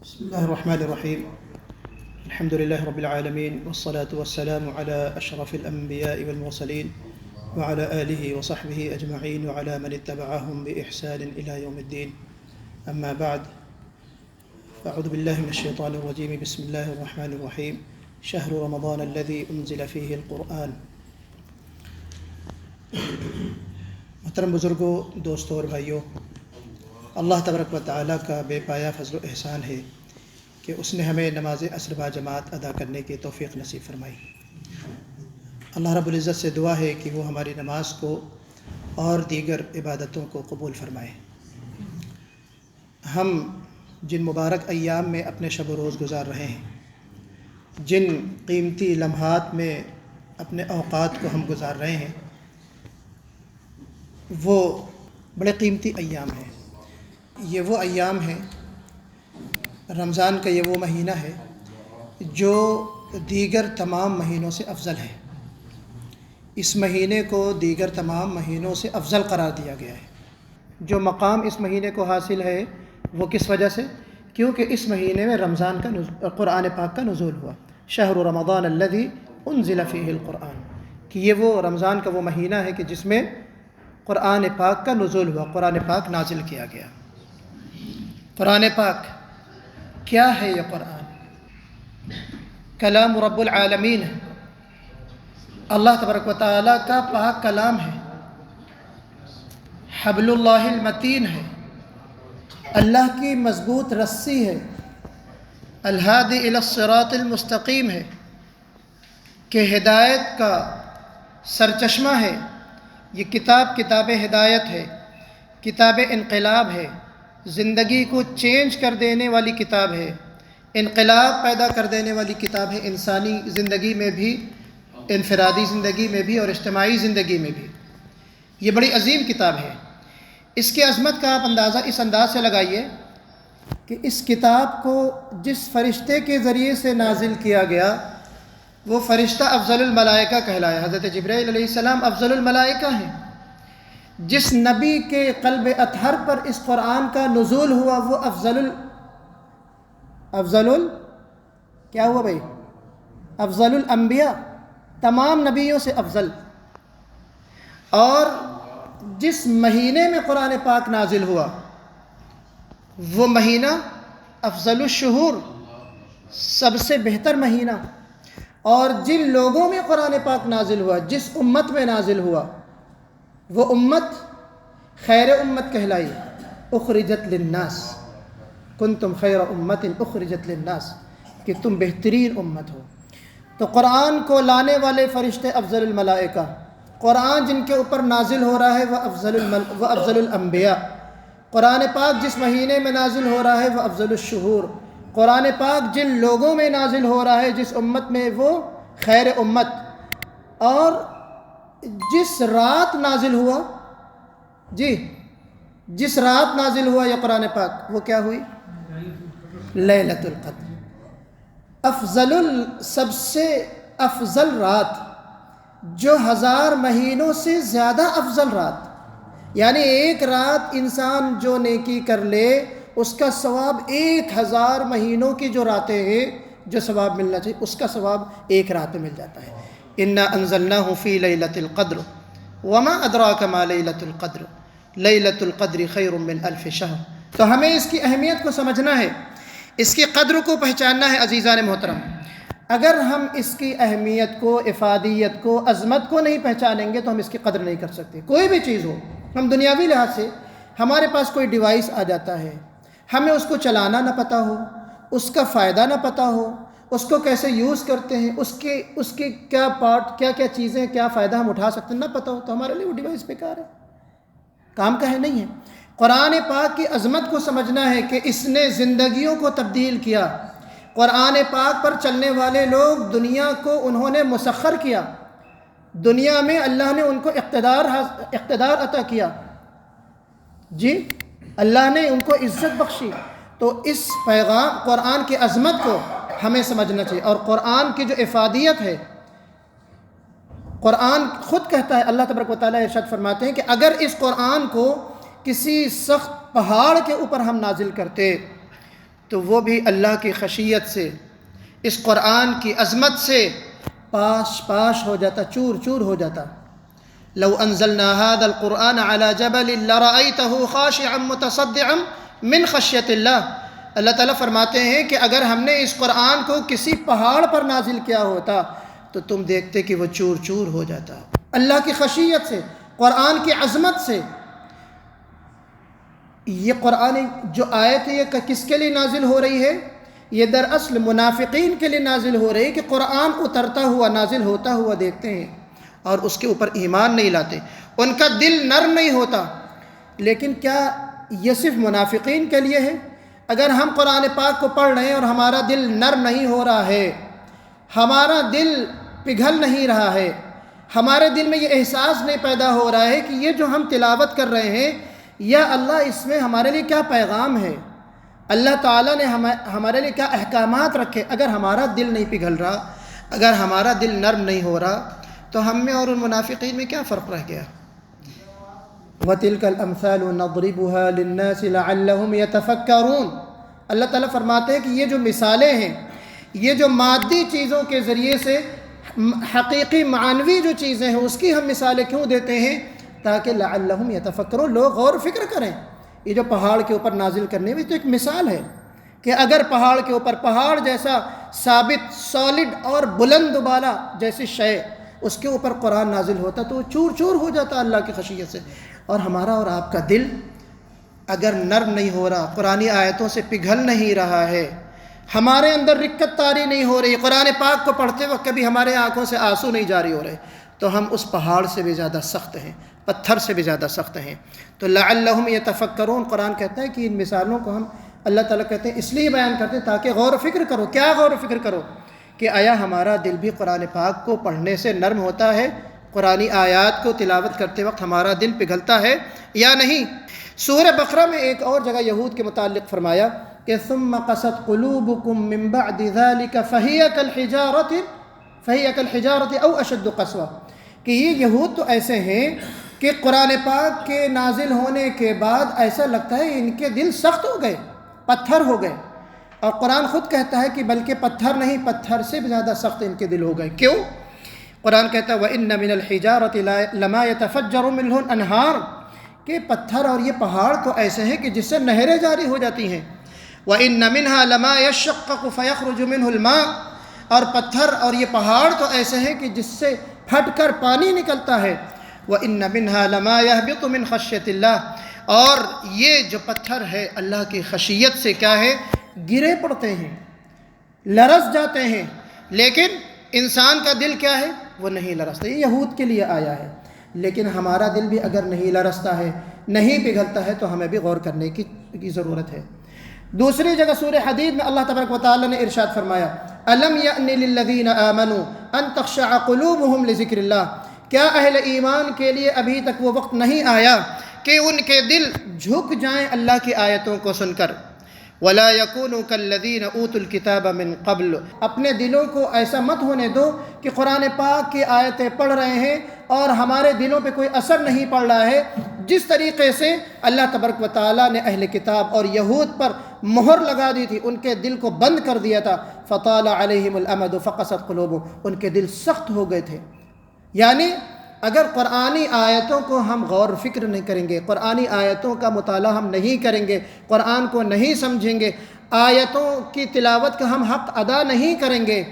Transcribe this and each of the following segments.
بسم الله الرحمن الرحيم. الحمد لله رب العالمين، والصلاة والسلام على أشرف الأنبياء والمرسلين وعلى آله وصحبه أجمعين وعلى من اتبعهم بإحسان إلى يوم الدين. أما بعد، فأعوذ بالله من الشيطان الرجيم. بسم الله الرحمن الرحيم. شهر رمضان الذي أنزل فيه القرآن. محترم بزرگوں، دوستوں اور بھائیوں، اللہ تبارک و تعالیٰ کا بے پایا فضل و احسان ہے کہ اس نے ہمیں نماز عصر با جماعت ادا کرنے کی توفیق نصیب فرمائی۔ اللہ رب العزت سے دعا ہے کہ وہ ہماری نماز کو اور دیگر عبادتوں کو قبول فرمائے۔ ہم جن مبارک ایام میں اپنے شب و روز گزار رہے ہیں، جن قیمتی لمحات میں اپنے اوقات کو ہم گزار رہے ہیں، وہ بڑے قیمتی ایام ہیں۔ یہ وہ ایام ہیں، رمضان کا یہ وہ مہینہ ہے جو دیگر تمام مہینوں سے افضل ہے۔ اس مہینے کو دیگر تمام مہینوں سے افضل قرار دیا گیا ہے۔ جو مقام اس مہینے کو حاصل ہے وہ کس وجہ سے؟ کیونکہ اس مہینے میں رمضان کا قرآن پاک کا نزول ہوا۔ شہر رمضان الذی انزل فیہ القرآن، کہ یہ وہ رمضان کا وہ مہینہ ہے کہ جس میں قرآن پاک کا نزول ہوا، قرآن پاک نازل کیا گیا۔ قرآن پاک کیا ہے؟ یہ قرآن کلام رب العالمین ہے، اللہ تبارک و تعالیٰ کا پاک کلام ہے، حبل اللہ المتین ہے، اللہ کی مضبوط رسی ہے، الہادی الی الصراط المستقیم ہے، کہ ہدایت کا سرچشمہ ہے۔ یہ کتاب ہدایت ہے، کتاب انقلاب ہے، زندگی کو چینج کر دینے والی کتاب ہے، انقلاب پیدا کر دینے والی کتاب ہے، انسانی زندگی میں بھی، انفرادی زندگی میں بھی اور اجتماعی زندگی میں بھی۔ یہ بڑی عظیم کتاب ہے۔ اس کی عظمت کا آپ اندازہ اس انداز سے لگائیے کہ اس کتاب کو جس فرشتے کے ذریعے سے نازل کیا گیا وہ فرشتہ افضل الملائکہ کہلایا۔ حضرت جبرائیل علیہ السلام افضل الملائکہ ہیں۔ جس نبی کے قلب اطہر پر اس قرآن کا نزول ہوا وہ کیا ہوا بھائی؟ افضل الانبیاء، تمام نبیوں سے افضل۔ اور جس مہینے میں قرآن پاک نازل ہوا وہ مہینہ افضل الشہور، سب سے بہتر مہینہ۔ اور جن لوگوں میں قرآن پاک نازل ہوا، جس امت میں نازل ہوا، وہ امت خیر امت کہلائی۔ اخرجت للناس، کنتم خیر امت اخرجت للناس، کہ تم بہترین امت ہو۔ تو قرآن کو لانے والے فرشتے افضل الملائکہ، قرآن جن کے اوپر نازل ہو رہا ہے وہ افضل الانبیاء، قرآن پاک جس مہینے میں نازل ہو رہا ہے وہ افضل الشہور، قرآن پاک جن لوگوں میں نازل ہو رہا ہے جس امت میں وہ خیر امت۔ اور جس رات نازل ہوا، جس رات نازل ہوا یہ قرآن پاک، وہ کیا ہوئی؟ لیلۃ القدر، سب سے افضل رات، جو 1000 مہینوں سے زیادہ افضل رات۔ یعنی ایک رات انسان جو نیکی کر لے اس کا ثواب 1000 مہینوں کی جو راتیں ہیں جو ثواب ملنا چاہیے اس کا ثواب ایک رات میں مل جاتا ہے۔ انا انزلناہ فی لیلۃ القدر وما ادراک ما لیلۃ القدر لیلۃ القدر خیر من الف شہر۔ تو ہمیں اس کی اہمیت کو سمجھنا ہے، اس کی قدر کو پہچاننا ہے۔ عزیزان محترم، اگر ہم اس کی اہمیت کو، افادیت کو، عظمت کو نہیں پہچانیں گے تو ہم اس کی قدر نہیں کر سکتے۔ کوئی بھی چیز ہو، ہم دنیاوی لحاظ سے ہمارے پاس کوئی ڈیوائس آ جاتا ہے، ہمیں اس کو چلانا نہ پتہ ہو، اس کا فائدہ نہ پتہ ہو، اس کو کیسے یوز کرتے ہیں، اس کے کیا پارٹ، کیا چیزیں، کیا فائدہ ہم اٹھا سکتے ہیں نہ پتہ ہو، تو ہمارے لیے وہ ڈیوائس بیکار ہے، کام کا ہے نہیں ہے۔ قرآن پاک کی عظمت کو سمجھنا ہے کہ اس نے زندگیوں کو تبدیل کیا۔ قرآن پاک پر چلنے والے لوگ دنیا کو انہوں نے مسخر کیا، دنیا میں اللہ نے ان کو اقتدار عطا کیا، اللہ نے ان کو عزت بخشی۔ تو اس پیغام قرآن کی عظمت کو ہمیں سمجھنا چاہیے۔ اور قرآن کی جو افادیت ہے، قرآن خود کہتا ہے، اللہ تبارک و تعالیٰ ارشاد فرماتے ہیں کہ اگر اس قرآن کو کسی سخت پہاڑ کے اوپر ہم نازل کرتے تو وہ بھی اللہ کی خشیت سے، اس قرآن کی عظمت سے پاش پاش ہو جاتا، چور چور ہو جاتا۔ لو انزلنا هذا القرآن على جبل لرأيته خاشعا متصدعا من خشیت اللہ۔ اللہ تعالیٰ فرماتے ہیں کہ اگر ہم نے اس قرآن کو کسی پہاڑ پر نازل کیا ہوتا تو تم دیکھتے کہ وہ چور چور ہو جاتا، اللہ کی خشیت سے، قرآن کی عظمت سے۔ یہ قرآن جو آیت ہے یہ کس کے لیے نازل ہو رہی ہے؟ یہ دراصل منافقین کے لیے نازل ہو رہی ہے کہ قرآن اترتا ہوا نازل ہوتا ہوا دیکھتے ہیں اور اس کے اوپر ایمان نہیں لاتے، ان کا دل نرم نہیں ہوتا۔ لیکن کیا یہ صرف منافقین کے لیے ہے؟ اگر ہم قرآن پاک کو پڑھ رہے ہیں اور ہمارا دل نرم نہیں ہو رہا ہے، ہمارا دل پگھل نہیں رہا ہے، ہمارے دل میں یہ احساس نہیں پیدا ہو رہا ہے کہ یہ جو ہم تلاوت کر رہے ہیں یا اللہ اس میں ہمارے لیے کیا پیغام ہے، اللہ تعالیٰ نے ہمارے لیے کیا احکامات رکھے، اگر ہمارا دل نہیں پگھل رہا، اگر ہمارا دل نرم نہیں ہو رہا، تو ہم میں اور ان منافقین میں کیا فرق رہ گیا؟ وَتِلْكَ الْأَمْثَالُ نَضْرِبُهَا لِلنَّاسِ لَعَلَّهُمْ يَتَفَكَّرُونَ۔ اللہ تعالیٰ فرماتے ہیں کہ یہ جو مثالیں ہیں، یہ جو مادی چیزوں کے ذریعے سے حقیقی معنوی جو چیزیں ہیں اس کی ہم مثالیں کیوں دیتے ہیں؟ تاکہ لعلہم یتفکرون، لوگ غور و فکر کریں۔ یہ جو پہاڑ کے اوپر نازل کرنے میں تو ایک مثال ہے کہ اگر پہاڑ کے اوپر، پہاڑ جیسا ثابت سالڈ اور بلند بالا جیسی شے اس کے اوپر قرآن نازل ہوتا تو وہ چور چور ہو جاتا اللہ کی خشیت سے۔ اور ہمارا اور آپ کا دل اگر نرم نہیں ہو رہا، قرآنی آیتوں سے پگھل نہیں رہا ہے، ہمارے اندر رکت طاری نہیں ہو رہی، قرآن پاک کو پڑھتے وقت کبھی ہمارے آنکھوں سے آنسو نہیں جاری ہو رہے، تو ہم اس پہاڑ سے بھی زیادہ سخت ہیں، پتھر سے بھی زیادہ سخت ہیں۔ تو لعلہم یتفکرون، قرآن کہتا ہے کہ ان مثالوں کو ہم، اللہ تعالیٰ کہتے ہیں اس لیے بیان کرتے ہیں تاکہ غور و فکر کرو۔ کیا غور و فکر کرو؟ کہ آیا ہمارا دل بھی قرآن پاک کو پڑھنے سے نرم ہوتا ہے؟ قرآنی آیات کو تلاوت کرتے وقت ہمارا دل پگھلتا ہے یا نہیں؟ سورہ بقرہ میں ایک اور جگہ یہود کے متعلق فرمایا کہ ثم قست قلوبکم من بعد ذلك فہی کالحجارۃ او اشد قسوہ، کہ یہ یہود تو ایسے ہیں کہ قرآن پاک کے نازل ہونے کے بعد ایسا لگتا ہے ان کے دل سخت ہو گئے، پتھر ہو گئے۔ اور قرآن خود کہتا ہے کہ بلکہ پتھر نہیں، پتھر سے بھی زیادہ سخت ان کے دل ہو گئے۔ کیوں؟ قرآن کہتا ہے وَإِنَّ مِنَ الْحِجَارَةِ لَمَا يَتَفَجَّرُ مِنْهُ الْأَنْهَارُ، کہ پتھر اور یہ پہاڑ تو ایسے ہیں کہ جس سے نہریں جاری ہو جاتی ہیں۔ وَإِنَّ مِنْهَا لَمَا يَشَّقَّقُ فَيَخْرُجُ مِنْهُ الْمَاءُ، اور پتھر اور یہ پہاڑ تو ایسے ہیں کہ جس سے پھٹ کر پانی نکلتا ہے۔ وَإِنَّ مِنْهَا لَمَا يَهْبِطُ مِنْ خَشْيَةِ اللَّهِ، اور یہ جو پتھر ہے اللہ کی خشیت سے کیا ہے؟ گرے پڑتے ہیں، لرز جاتے ہیں، لیکن انسان کا دل کیا ہے؟ وہ نہیں لرزتا۔ یہ یہود کے لیے آیا ہے، لیکن ہمارا دل بھی اگر نہیں لرزتا ہے، نہیں پگھلتا ہے، تو ہمیں بھی غور کرنے کی ضرورت ہے۔ دوسری جگہ سورہ حدید میں اللہ تبارک و تعالی نے ارشاد فرمایا أَلَمْ يَأْنِ لِلَّذِينَ آمَنُوا أَن تَخْشَعَ قُلُوبُهُمْ لِذِكْرِ اللَّهِ، کیا اہل ایمان کے لیے ابھی تک وہ وقت نہیں آیا کہ ان کے دل جھک جائیں اللہ کی آیتوں کو سن کر؟ وَلَا يَكُونُوا كَالَّذِينَ أُوتُوا الْكِتَابَ مِنْ قَبْلُ، اپنے دلوں کو ایسا مت ہونے دو کہ قرآن پاک کی آیتیں پڑھ رہے ہیں اور ہمارے دلوں پہ کوئی اثر نہیں پڑ رہا ہے، جس طریقے سے اللہ تبارک و تعالیٰ نے اہل کتاب اور یہود پر مہر لگا دی تھی، ان کے دل کو بند کر دیا تھا۔ فَطَالَ عَلَيْهِمُ الْأَمَدُ فَقَسَتْ قُلُوبُهُمْ، ان کے دل سخت ہو گئے تھے۔ یعنی اگر قرآنی آیتوں کو ہم غور و فکر نہیں کریں گے، قرآنی آیتوں کا مطالعہ ہم نہیں کریں گے، قرآن کو نہیں سمجھیں گے، آیتوں کی تلاوت کا ہم حق ادا نہیں کریں گے،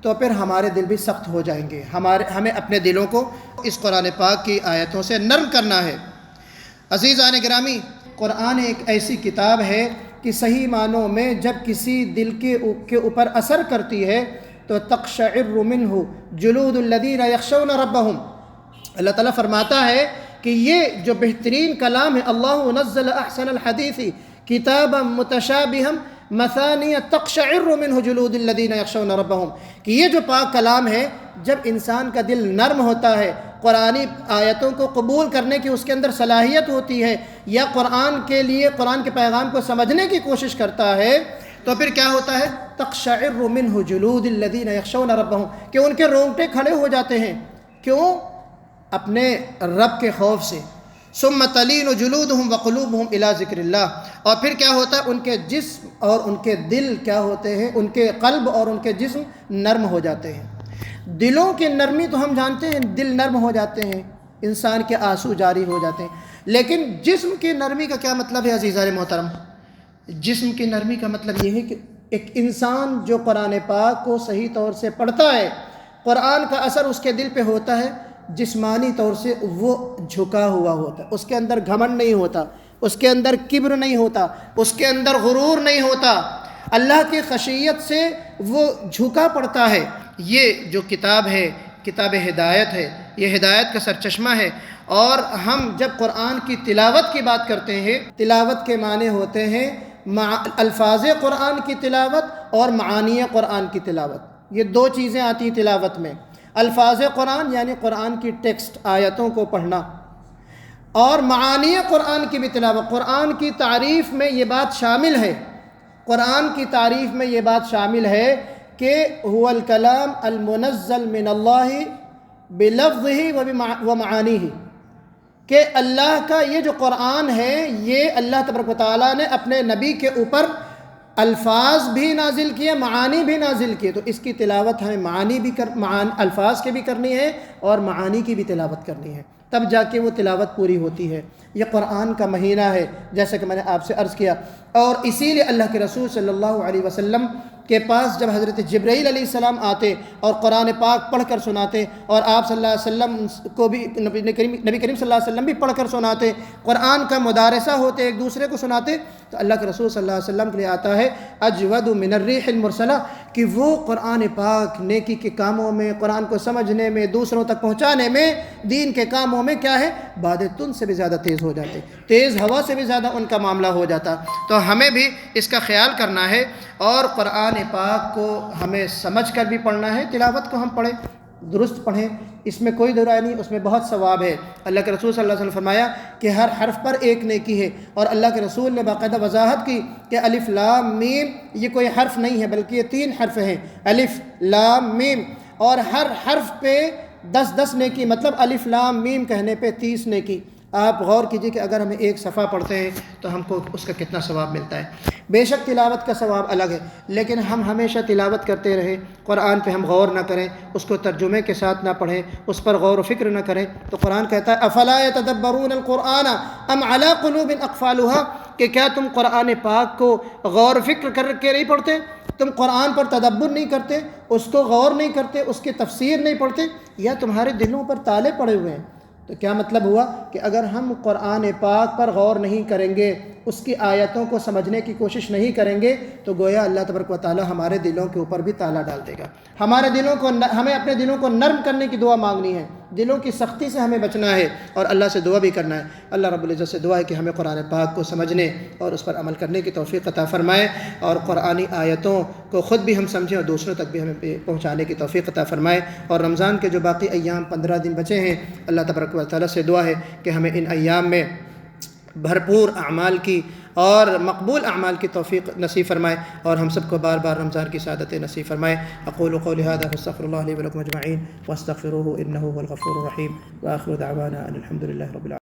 تو پھر ہمارے دل بھی سخت ہو جائیں گے۔ ہمیں اپنے دلوں کو اس قرآن پاک کی آیتوں سے نرم کرنا ہے۔ عزیزان گرامی، قرآن ایک ایسی کتاب ہے کہ صحیح معنوں میں جب کسی دل کے اوپر اثر کرتی ہے تو تقشعر منہ جلود الذین یخشون ربہم، اللہ تعالیٰ فرماتا ہے کہ یہ جو بہترین کلام ہے، اللہ نزل احسن الحدیث کتابا متشابہا مثانیہ تقشعر منہ جلود الذین یخشون ربہم، کہ یہ جو پاک کلام ہے، جب انسان کا دل نرم ہوتا ہے، قرآنی آیتوں کو قبول کرنے کی اس کے اندر صلاحیت ہوتی ہے، یا قرآن کے لیے قرآن کے پیغام کو سمجھنے کی کوشش کرتا ہے، تو پھر کیا ہوتا ہے؟ تقشعر منہ جلود الذین یخشون ربہم، کہ ان کے رونگٹے کھڑے ہو جاتے ہیں۔ کیوں؟ اپنے رب کے خوف سے، ثم تلین جلودہم وقلوبہم الی ذکر اللہ، اور پھر کیا ہوتا ہے، ان کے جسم اور ان کے دل کیا ہوتے ہیں، ان کے قلب اور ان کے جسم نرم ہو جاتے ہیں۔ دلوں کی نرمی تو ہم جانتے ہیں، دل نرم ہو جاتے ہیں، انسان کے آنسو جاری ہو جاتے ہیں، لیکن جسم کی نرمی کا کیا مطلب ہے عزیزان محترم؟ جسم کی نرمی کا مطلب یہ ہے کہ ایک انسان جو قرآن پاک کو صحیح طور سے پڑھتا ہے، قرآن کا اثر اس کے دل پہ ہوتا ہے، جسمانی طور سے وہ جھکا ہوا ہوتا ہے، اس کے اندر گھمنڈ نہیں ہوتا، اس کے اندر کبر نہیں ہوتا، اس کے اندر غرور نہیں ہوتا، اللہ کی خشیت سے وہ جھکا پڑتا ہے۔ یہ جو کتاب ہے، کتاب ہدایت ہے، یہ ہدایت کا سرچشمہ ہے۔ اور ہم جب قرآن کی تلاوت کی بات کرتے ہیں، تلاوت کے معنی ہوتے ہیں الفاظ قرآن کی تلاوت اور معانی قرآن کی تلاوت، یہ دو چیزیں آتی ہیں تلاوت میں۔ الفاظ قرآن یعنی قرآن کی ٹیکسٹ آیتوں کو پڑھنا، اور معانی قرآن کی بھی تلاوت۔ قرآن کی تعریف میں یہ بات شامل ہے، قرآن کی تعریف میں یہ بات شامل ہے کہ هو الکلام المنزل من اللہ بلفظہ و معانیہ، کہ اللہ کا یہ جو قرآن ہے یہ اللہ تبارک و تعالیٰ نے اپنے نبی کے اوپر الفاظ بھی نازل کیے، معانی بھی نازل کیے، تو اس کی تلاوت ہمیں معانی بھی الفاظ کی بھی کرنی ہے اور معانی کی بھی تلاوت کرنی ہے، تب جا کے وہ تلاوت پوری ہوتی ہے۔ یہ قرآن کا مہینہ ہے جیسا کہ میں نے آپ سے عرض کیا، اور اسی لیے اللہ کے رسول صلی اللہ علیہ وسلم کے پاس جب حضرت جبرائیل علیہ السلام آتے اور قرآن پاک پڑھ کر سناتے، اور آپ صلی اللہ علیہ وسلم کو بھی نبی کریم صلی اللہ علیہ وسلم بھی پڑھ کر سناتے، قرآن کا مدارسہ ہوتے، ایک دوسرے کو سناتے، تو اللہ کے رسول صلی اللہ علیہ وسلم کے لیے آتا ہے اجود من الریح المرسلہ، کہ وہ قرآن پاک نیکی کے کاموں میں، قرآن کو سمجھنے میں، دوسروں تک پہنچانے میں، دین کے کاموں میں کیا ہے، باد تن سے بھی زیادہ تیز ہو جاتے، تیز ہوا سے بھی زیادہ ان کا معاملہ ہو جاتا۔ تو ہمیں بھی اس کا خیال کرنا ہے، اور قرآن پاک کو ہمیں سمجھ کر بھی پڑھنا ہے، تلاوت کو ہم پڑھیں، درست پڑھیں، اس میں کوئی دو رائے نہیں، اس میں بہت ثواب ہے۔ اللہ کے رسول صلی اللہ علیہ وسلم نے فرمایا کہ ہر حرف پر ایک نیکی ہے، اور اللہ کے رسول نے باقاعدہ وضاحت کی کہ الف لام میم یہ کوئی حرف نہیں ہے بلکہ یہ 3 حرف ہیں، الف لام میم، اور ہر حرف پہ 10 نیکی، مطلب الف لام میم کہنے پہ 30 نیکی۔ آپ غور کیجئے کہ اگر ہمیں ایک صفحہ پڑھتے ہیں تو ہم کو اس کا کتنا ثواب ملتا ہے۔ بے شک تلاوت کا ثواب الگ ہے، لیکن ہم ہمیشہ تلاوت کرتے رہیں، قرآن پہ ہم غور نہ کریں، اس کو ترجمے کے ساتھ نہ پڑھیں، اس پر غور و فکر نہ کریں، تو قرآن کہتا ہے افلا یتدبرون القرآن ام علی قلوب اقفالها، کہ کیا تم قرآن پاک کو غور و فکر کر کے نہیں پڑھتے، تم قرآن پر تدبر نہیں کرتے، اس کو غور نہیں کرتے، اس کی تفسیر نہیں پڑھتے، یا تمہارے دلوں پر تالے پڑے ہوئے ہیں۔ تو کیا مطلب ہوا کہ اگر ہم قرآن پاک پر غور نہیں کریں گے، اس کی آیتوں کو سمجھنے کی کوشش نہیں کریں گے، تو گویا اللہ تبارک و تعالی ہمارے دلوں کے اوپر بھی تالا ڈال دے گا۔ ہمیں اپنے دلوں کو نرم کرنے کی دعا مانگنی ہے، دلوں کی سختی سے ہمیں بچنا ہے، اور اللہ سے دعا بھی کرنا ہے۔ اللہ رب العزت سے دعا ہے کہ ہمیں قرآن پاک کو سمجھنے اور اس پر عمل کرنے کی توفیق عطا فرمائے، اور قرآنی آیتوں کو خود بھی ہم سمجھیں اور دوسروں تک بھی ہمیں پہنچانے کی توفیق عطا فرمائے۔ اور رمضان کے جو باقی ایام 15 دن بچے ہیں، اللہ تبارک و تعالی سے دعا ہے کہ ہمیں ان ایام میں بھرپور اعمال کی اور مقبول اعمال کی توفیق نصیب فرمائے، اور ہم سب کو بار بار رمضان کی سعادت نصیب فرمائے۔ اقول قولی ھذا واستغفر اللہ لی ولکم اجمعین واستغفروہ انہ هو الغفور الرحیم، وآخر دعوانا ان الحمد للہ رب العالمین۔